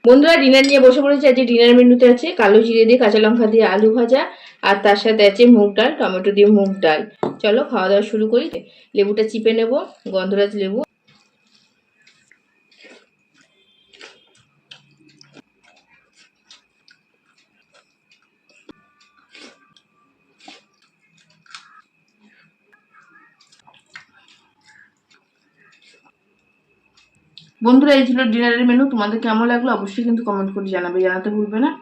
বন্ধুরা ডিনার নিয়ে বসে পড়েছে। আজকে ডিনার মেনুতে আছে কালো জিরে দিয়ে কাঁচা লঙ্কা দিয়ে আলু ভাজা, আর তার সাথে আছে মুগ ডাল, টমেটো দিয়ে মুগ ডাল। চলো খাওয়া দাওয়া শুরু করি। লেবুটা চিপে নেব, গন্ধরাজ লেবু। বন্ধুরা এই ছিল ডিনারের মেনু। তোমাদের কেমন লাগলো অবশ্যই কিন্তু কমেন্ট করে জানাবে, জানাতে ভুলবে না।